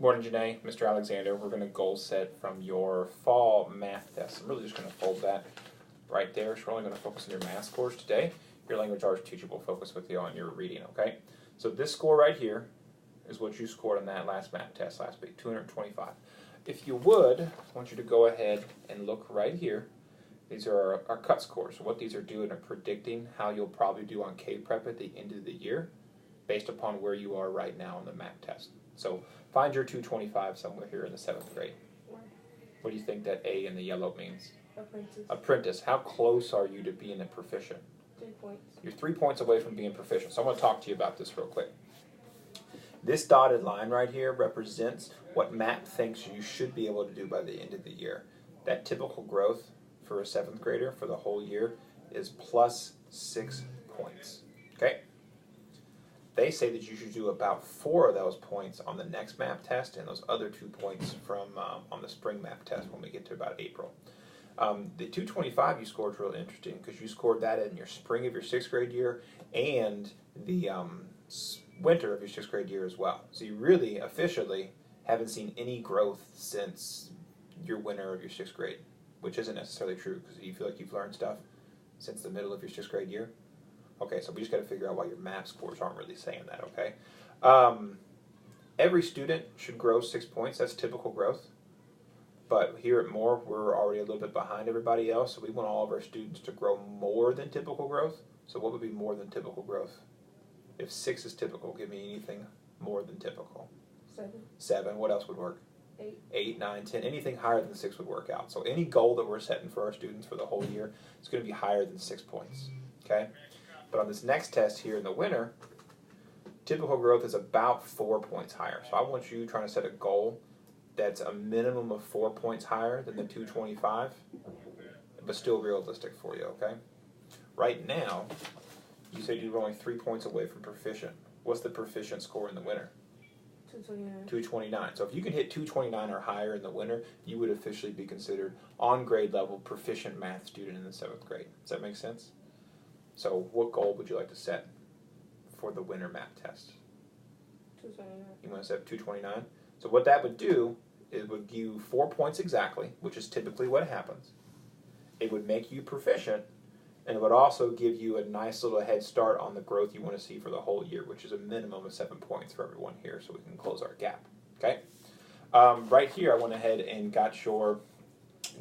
Morning, Janae. Mr. Alexander. We're going to goal set from your fall math test. I'm really just going to fold that right there. So we're only going to focus on your math scores today. Your language arts teacher will focus with you on your reading, okay? So this score right here is what you scored on that last math test last week, 225. If you would, I want you to go ahead and look right here. These are our cut scores. So what these are doing are predicting how you'll probably do on K-Prep at the end of the year based upon where you are right now on the math test. So find your 225 somewhere here in the 7th grade. What do you think that A in the yellow means? Apprentice. Apprentice. How close are you to being a proficient? 3 points. You're 3 points away from being proficient. So I'm going to talk to you about this real quick. This dotted line right here represents what MAP thinks you should be able to do by the end of the year. That typical growth for a 7th grader for the whole year is plus 6 points. Okay? They say that you should do about 4 of those points on the next MAP test and those other 2 points from on the spring MAP test when we get to about April. The 225 you scored is really interesting because you scored that in your spring of your 6th grade year and the winter of your 6th grade year as well. So you really officially haven't seen any growth since your winter of your 6th grade, which isn't necessarily true because you feel like you've learned stuff since the middle of your 6th grade year. Okay, so we just got to figure out why your math scores aren't really saying that, okay? Every student should grow 6 points. That's typical growth. But here at Moore, we're already a little bit behind everybody else, so we want all of our students to grow more than typical growth. So what would be more than typical growth? If 6 is typical, give me anything more than typical. 7. 7. What else would work? 8. 8, 9, 10. Anything higher than 6 would work out. So any goal that we're setting for our students for the whole year is going to be higher than 6 points, okay? But on this next test here in the winter, typical growth is about 4 points higher. So I want you trying to set a goal that's a minimum of 4 points higher than the 225, but still realistic for you, okay? Right now, you said you were only 3 points away from proficient. What's the proficient score in the winter? 229. 229. So if you can hit 229 or higher in the winter, you would officially be considered on grade level proficient math student in the 7th grade. Does that make sense? So what goal would you like to set for the winter math test? 229. You want to set 229? So what that would do is would give you 4 points exactly, which is typically what happens. It would make you proficient, and it would also give you a nice little head start on the growth you want to see for the whole year, which is a minimum of 7 points for everyone here, so we can close our gap. Okay? Right here, I went ahead and got your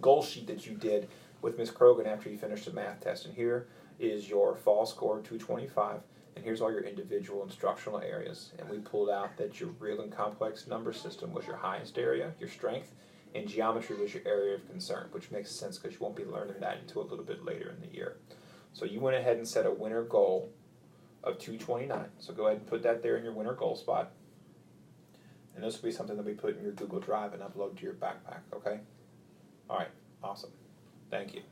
goal sheet that you did with Ms. Krogan after you finished the math test, and here is your fall score, 225, and here's all your individual instructional areas. And we pulled out that your real and complex number system was your highest area, your strength, and geometry was your area of concern, which makes sense because you won't be learning that until a little bit later in the year. So you went ahead and set a winter goal of 229. So go ahead and put that there in your winter goal spot. And this will be something that we put in your Google Drive and upload to your backpack, okay? All right, awesome. Thank you.